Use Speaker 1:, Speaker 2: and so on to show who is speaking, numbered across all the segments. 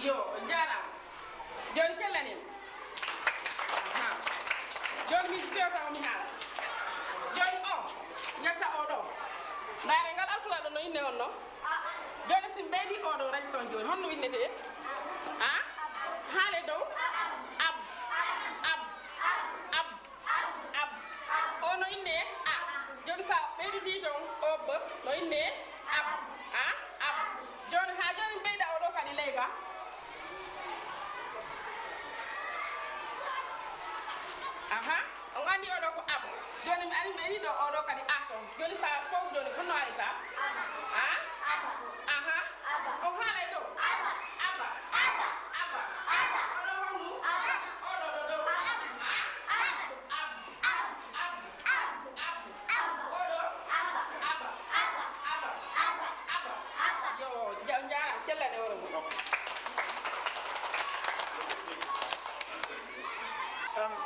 Speaker 1: Yo, Jara. John Kellanin. John mi feo ka mi hala. John nyata odo. Ndare ngal alkula do no inde on no. John sim baby odo rek ton John honno winnete. Ha? Hale do. Ab. Ono inde John sa baby di ton ob no inde ab. Ha? Ab. John ha John beda odo kadi lega. On andi odo ko ab joni mi ari meri do odo kadi ato joni sa fof joni ko no alita o hala do aba odo homu odo do aba yo jara kella de woro mo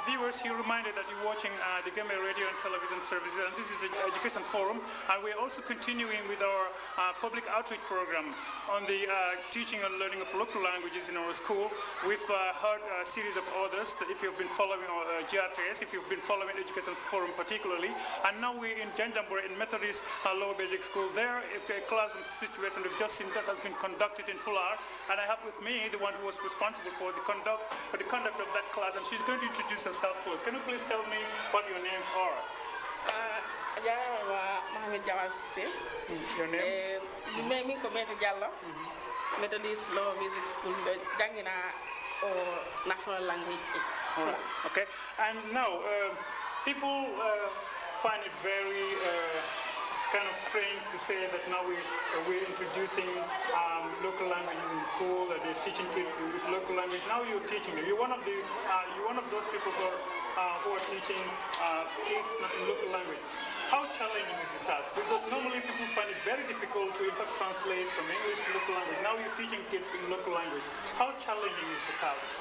Speaker 2: Viewers, you're reminded that you're watching the Gambia Radio and Television Services, and this is the Education Forum, and we're also continuing with our public outreach program on the teaching and learning of local languages in our school. We've heard a series of others, that if you've been following Grts, if you've been following Education Forum particularly, and now we're in Janjambore in Methodist Lower Basic School. There, a classroom situation we've just seen that has been conducted in Pular, and I have with me the one who was responsible for the conduct of that class, and she's going to introduce herself to us. Can you please tell me what your names are?
Speaker 1: Mohamed Jawad Sisse.
Speaker 2: Your name?
Speaker 1: Me ko Meta Diallo. Methodist Lower Basic School. Jangina or national language.
Speaker 2: Okay. And now, people find it very kind of strange to say that now we're introducing local languages in school, that they're teaching kids with local language. Now you're teaching them. You're one of those people who are teaching kids in local language. How challenging is the task? Because normally people find it very difficult to in fact translate from English to local language. Now you're teaching kids in local language. How challenging is the task?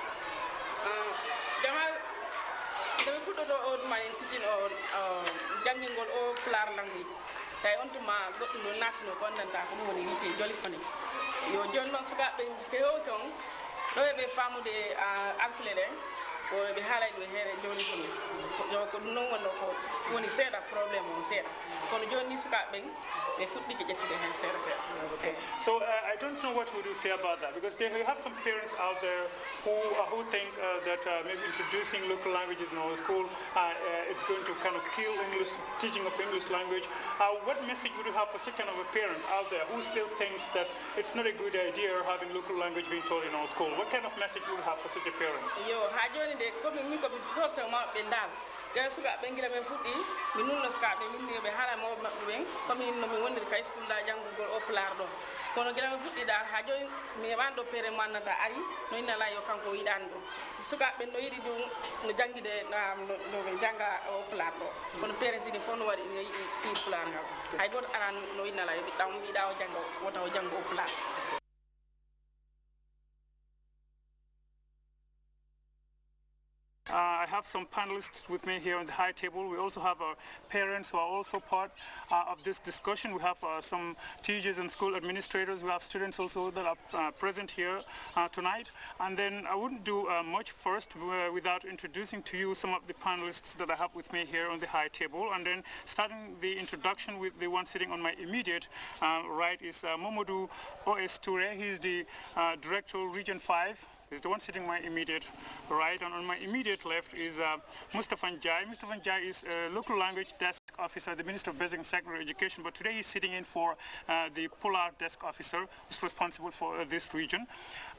Speaker 1: The food of old man teaching or young or Pular language. I want to go to the national content of the Jolly Phonics. Your John Moscat, the Keotong, no, a family de Alculere, or the highlight with her Jolly Phonics. No one know when he said a problem on Sarah. For John Niscat, the food ticket to the hand, Sarah.
Speaker 2: Okay. So I don't know what would you say about that, because we have some parents out there who think that maybe introducing local languages in our school it's going to kind of kill English, teaching of English language. What message would you have for such kind of a parent out there who still thinks that it's not a good idea having local language being taught in our school? What kind of message would you have for such a parent?
Speaker 1: Yo, hajoni de komi mi ko talk to ma bendal. Ga suka bengila men fudi minun no suka be minni be hala mo mabbe ben komi no mi wonde kay school da jangu gol o Pular do kono gila men fudi da hajoni mi wando pere manata ari no ina la yo kanko yidando suka be no yidi dum no jangide no be janga o Pular do kono pere sini fo no wadi ni fi Pular ngal ay got aran no ina la yo bi taw mi da o jango wota o jango o Pular.
Speaker 2: I have some panelists with me here on the high table. We also have our parents who are also part of this discussion. We have some teachers and school administrators. We have students also that are present here tonight. And then I wouldn't do much first without introducing to you some of the panelists that I have with me here on the high table. And then starting the introduction with the one sitting on my immediate right is Mamadou O.S. Toure. He's the Director, Region 5. He's the one sitting on my immediate right, and on my immediate left is Mustafa Njai. Mustafa Njai is a local language desk officer, the Minister of Basic and Secondary Education, but today he's sitting in for the Pular desk officer who's responsible for this region.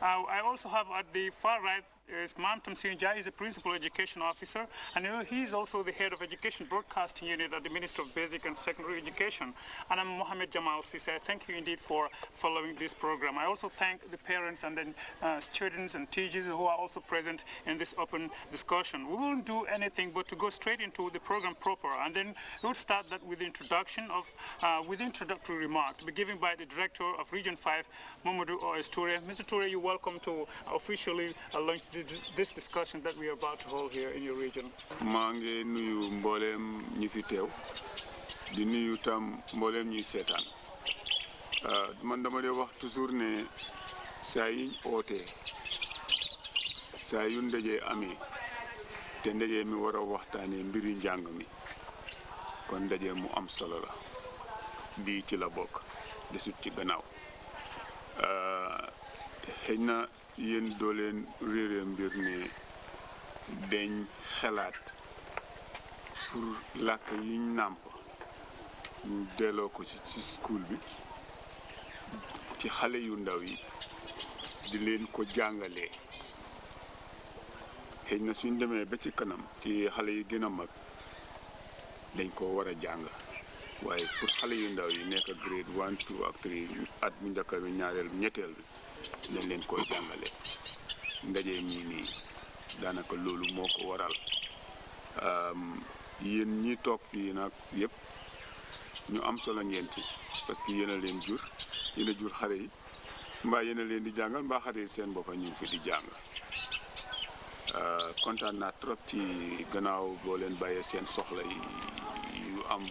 Speaker 2: I also have at the far right is Mam Tamsin-Njai. He's a principal education officer, and he's also the head of education broadcasting unit at the Ministry of Basic and Secondary Education. And I'm Mohamed Jamal Sisse. Thank you indeed for following this program. I also thank the parents and then students and teachers who are also present in this open discussion. We won't do anything but to go straight into the program proper, and then we'll start that with the introduction of with introductory remark to be given by the Director of Region 5, Mamadou O.S. Toure. Mr. Toure, you're welcome to officially launch this discussion that we are about to hold here in your region.
Speaker 3: Mange nuyu mbolem ñi fi teew di nuyu tam mbolem ñi seetaan man dama dee wax toujours ne saa yuñ ootee saa yu ndaje amee te ndaje mi war a waxtaanee mbiri njàng mi kon ndaje mu am solo la bii ci la bokk desut ci gannaaw xëy na yéen doo leen réeree mbir ne dañ xalaat pour làkk yiñ nàmp ñu delloo ko ci school bi ci xale yu ndaw yi di leen ko jàngalee xëy na suñ demee ba ci kanam ci xale yi gën a mag dañ ko war a jàng waaye pour xale yu ndaw yi nekk grade 1 2 ak 3 at bu njëkk bi ñaareel ñetteel bi dañ leen koy jàngale ndaje mii nii daanaka loolu moo ko waral yéen ñi toog fii nag yëpp ñu am solo ngeen ci parce que yéen a leen jur yéen a jur xale yi mbaa yéen a leen di jàngal mbaa xale yi seen boppa ñu ngi ko di jàng kontaan naa trop ci gannaaw boo leen bàyyee seen soxla yi yu am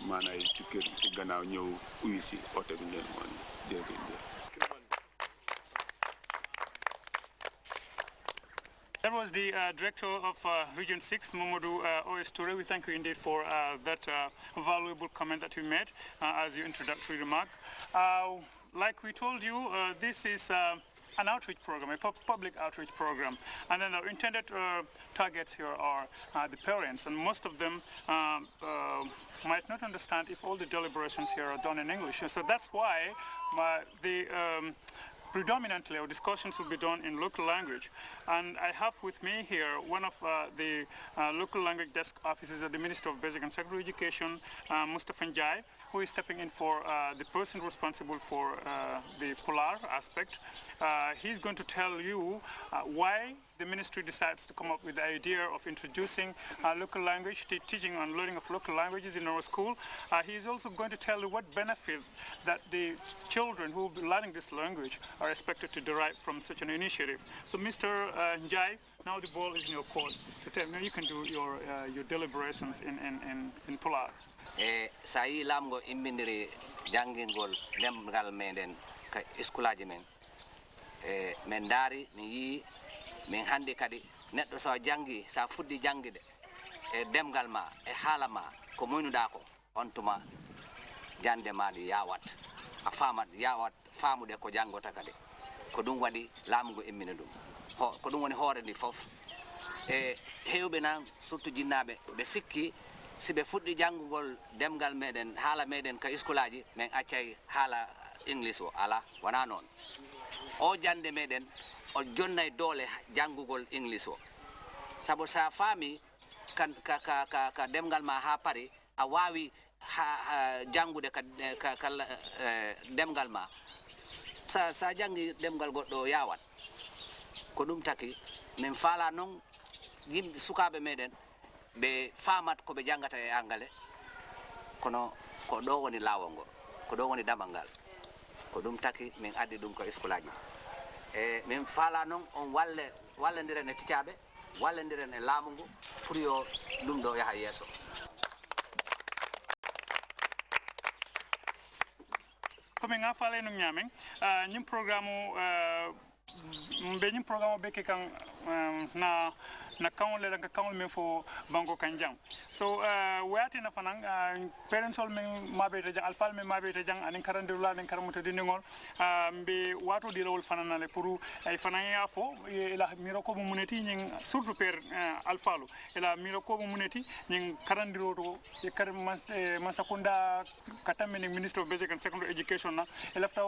Speaker 3: maanaam ci kër ci gannaaw ñëw uyu si oto bi ngeen woon jërëjëf.
Speaker 2: That was the director of Region 6, Mamadou O.S. Toure. We thank you indeed for that valuable comment that you made as your introductory remark. Like we told you, this is an outreach program, a public outreach program. And then our intended targets here are the parents, and most of them might not understand if all the deliberations here are done in English. So that's why predominantly our discussions will be done in local language. And I have with me here one of the local language desk officers at the Ministry of Basic and Secondary Education, Mustafa Njai, who is stepping in for the person responsible for the Polar aspect. He's going to tell you why the ministry decides to come up with the idea of introducing local language, teaching and learning of local languages in our school. He is also going to tell you what benefits that the children who will be learning this language are expected to derive from such an initiative. So Mr. Njai, now the ball is in your court. So tell me, you can do your deliberations in Polar.
Speaker 4: Sa yi lamgo imbindiri jangingol demgal meden ka iskulaji men men dari mi yi min hande kadi neddo so jangi sa fuddi jangide e demgal ma e haala ma ko moynuda ko on tuma jande maadi yawat a famat yawat famude ko jangota kadi ko dum wadi lamgo immina dum ko dum woni hoore ndi fof e hewbe nan surtout jinnabe be sikki sibe fuddi jangugol demgal meden haala meden ka iskulaji men accay haala english o ala wana non o jande meden o jonnay doole jangugol english o sabo sa fami kan ka demgal ma ha pari a wawi jangude ka demgal ma sa jangi demgal goddo yawat ko dum taki men fala non yimbe sukabe meden be famat ko be jangata e angale kono ko do woni lawongo ko do woni damangal ko dum taki min addi dum ko iskulaji e min fala non on wallendiren e ticcabe wallendiren e lamungu pour yo dum do yaha yeso
Speaker 2: comme nga fala no nyamen ñim programme be ñim programme be ke kan na kawle la kawle men fo bango kanjang so wati na fanan parents all men mabe ta alfal men mabe ta jang anin karandirula nen karamuta diningol mbe wato dilawol fanana le pour ay fanan ya fo ila miro ko muneti nyin surtout père alfalu ila miro ko muneti nyin karandiro to e kar masakunda katamene minister of basic and secondary education na elafta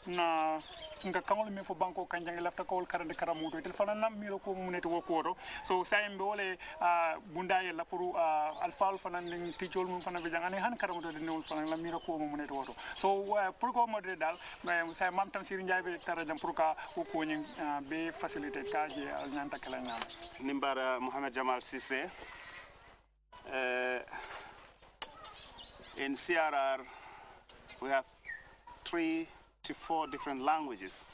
Speaker 2: na nga kawle men fo bango kanjang elafta ko karande karamuto tel fanan miro ko muneti wo ko so sayembe wole bundaye la pour alfal fanan ning tijol mum fanan be jangane han karamuto de newul fanan la mira ko mum neto woto so pour ko modre dal say mam tam sir ndiaye be tara jam pour ka ko nyi be facilité kaje al nyanta kala nyam
Speaker 5: nimbara Mohamed Jamal Cissé in CRR we have 3 to 4 different languages